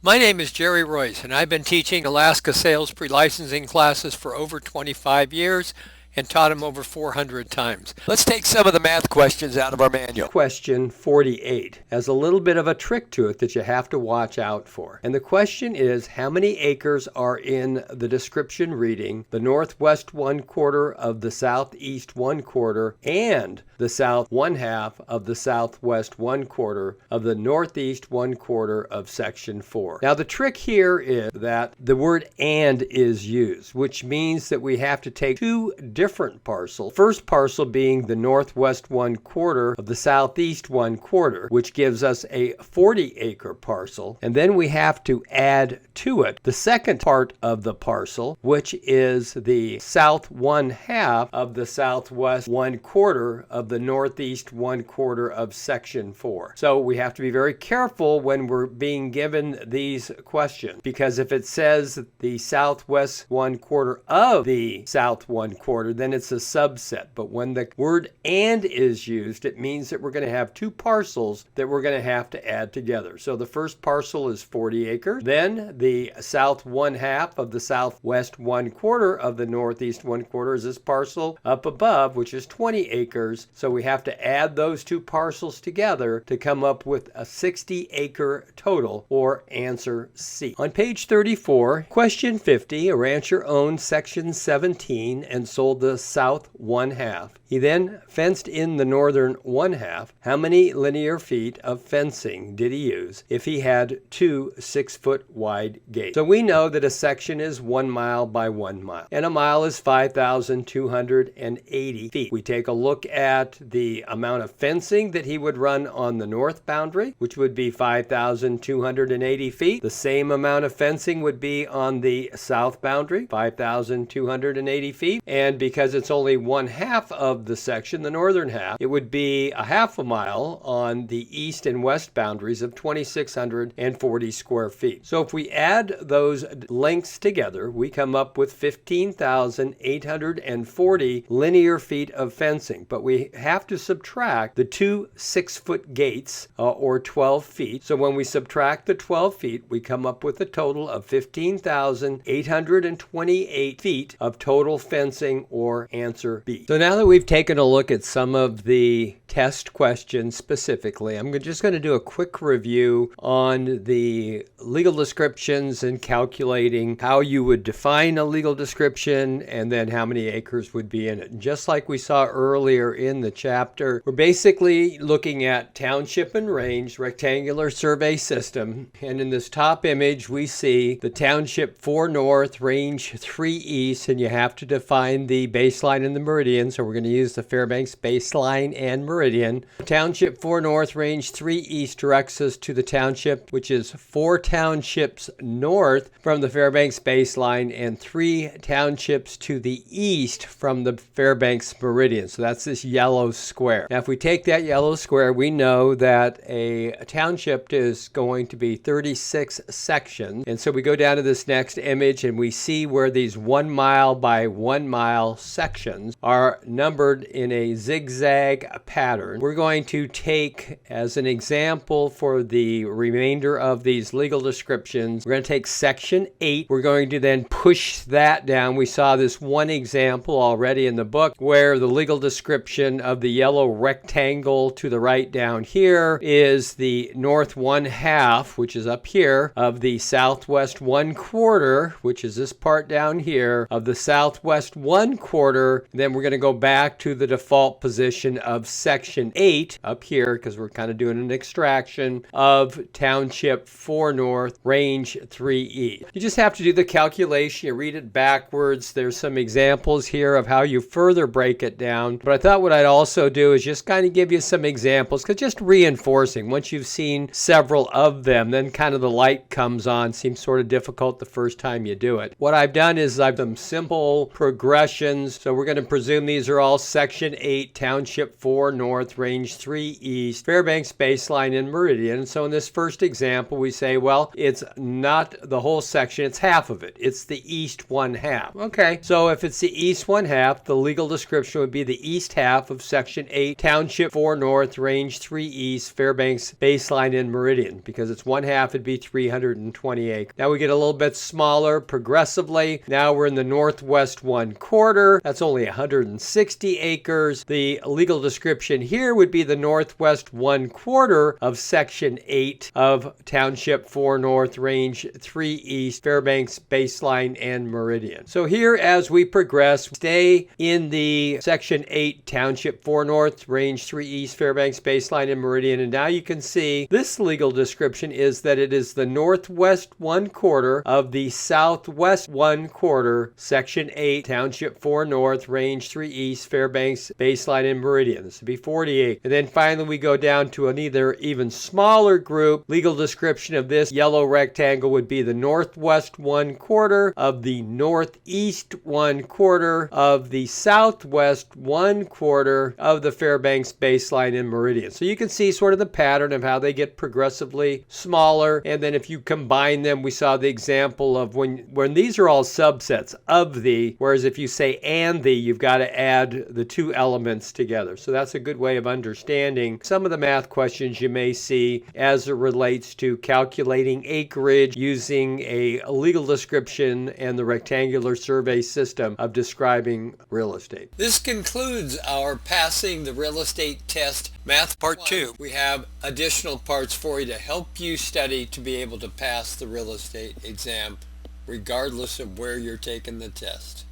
My name is Jerry Royce, and I've been teaching Alaska sales pre-licensing classes for over 25 years and taught them over 400 times. Let's take some of the math questions out of our manual. Question 48 has a little bit of a trick to it that you have to watch out for. And the question is, how many acres are in the description reading the northwest 1/4 of the southeast 1/4 and the south 1/2 of the southwest 1/4 of the northeast 1/4 of section 4. Now the trick here is that the word "and" is used, which means that we have to take two different parcels. First parcel being the northwest 1/4 of the southeast 1/4, which gives us a 40-acre parcel, and then we have to add to it the second part of the parcel, which is the south 1/2 of the southwest 1/4 of the northeast 1/4 of section 4. So we have to be very careful when we're being given these questions, because if it says the southwest 1/4 of the south 1/4, then it's a subset. But when the word "and" is used, it means that we're going to have two parcels that we're going to have to add together. So the first parcel is 40 acres. Then the south 1/2 of the southwest 1/4 of the northeast 1/4 is this parcel up above, which is 20 acres. So we have to add those two parcels together to come up with a 60-acre total, or answer C. On page 34, question 50, a rancher owned section 17 and sold the south 1/2. He then fenced in the northern 1/2. How many linear feet of fencing did he use if he had two 6-foot wide gates? So we know that a section is 1 mile by 1 mile, and a mile is 5,280 feet. We take a look at the amount of fencing that he would run on the north boundary, which would be 5,280 feet. The same amount of fencing would be on the south boundary, 5,280 feet. And because it's only 1/2 of the section, the northern half, it would be a 1/2 mile on the east and west boundaries of 2,640 square feet. So if we add those lengths together, we come up with 15,840 linear feet of fencing. But we have to subtract the two 6-foot gates, or 12 feet. So when we subtract the 12 feet, we come up with a total of 15,828 feet of total fencing, or answer B. So now that we've taken a look at some of the test questions specifically, I'm just going to do a quick review on the legal descriptions and calculating how you would define a legal description and then how many acres would be in it. And just like we saw earlier in the chapter, we're basically looking at township and range rectangular survey system. And in this top image, we see the township 4 north, range 3 east, and you have to define the baseline and the meridian. So we're going to use the Fairbanks baseline and meridian. Township 4 north, range 3 east directs us to the township, which is 4 townships north from the Fairbanks baseline and 3 townships to the east from the Fairbanks meridian. So that's this yellow square. Now if we take that yellow square, we know that a township is going to be 36 sections. And so we go down to this next image and we see where these 1 mile by 1 mile sections are numbered in a zigzag pattern. We're going to take as an example for the remainder of these legal descriptions, we're going to take section 8. We're going to then push that down. We saw this one example already in the book where the legal description of the yellow rectangle to the right down here is the north 1/2, which is up here, of the southwest 1/4, which is this part down here, of the southwest 1/4. Then we're going to go back to the default position of section 8 up here, because we're kind of doing an extraction of township 4 north, range 3 east. You just have to do the calculation. You read it backwards. There's some examples here of how you further break it down. But I thought what I'd also do is just kind of give you some examples, because just reinforcing. Once you've seen several of them, then kind of the light comes on. Seems sort of difficult the first time you do it. What I've done is I've done simple progressions. So we're going to presume these are all Section 8, Township 4 North, Range 3 East, Fairbanks, Baseline, and Meridian. So in this first example, we say, well, it's not the whole section, it's half of it. It's the east one half. Okay, so if it's the east one half, the legal description would be the east half of Section 8, Township 4 North, Range 3 East, Fairbanks, Baseline, and Meridian. Because it's one half, it'd be 320 acres. Now we get a little bit smaller progressively. Now we're in the northwest one quarter. That's only 160 acres. The legal description here would be the northwest one quarter of Section 8 of Township 4 North, Range 3 East, Fairbanks, Baseline, and Meridian. So here, as we progress, stay in the Section 8, Township 4 North, Range 3 East, Fairbanks, Baseline, and Meridian. And now you can see this legal description is that it is the northwest one quarter of the southwest one quarter, Section 8, Township 4 North, Range 3 East, Fairbanks, Baseline, and Meridian. This would be 48. And then finally we go down to an even smaller group. Legal description of this yellow rectangle would be the northwest one quarter of the northeast one quarter of the southwest one quarter of the Fairbanks, Baseline, and Meridian. So you can see sort of the pattern of how they get progressively smaller. And then if you combine them, we saw the example of when these are all subsets of the, whereas if you say and the, you've got to add the two elements together. So that's a good way of understanding some of the math questions you may see as it relates to calculating acreage using a legal description and the rectangular survey system of describing real estate. This concludes our Passing the Real Estate Test Math Part 2. We have additional parts for you to help you study to be able to pass the real estate exam regardless of where you're taking the test.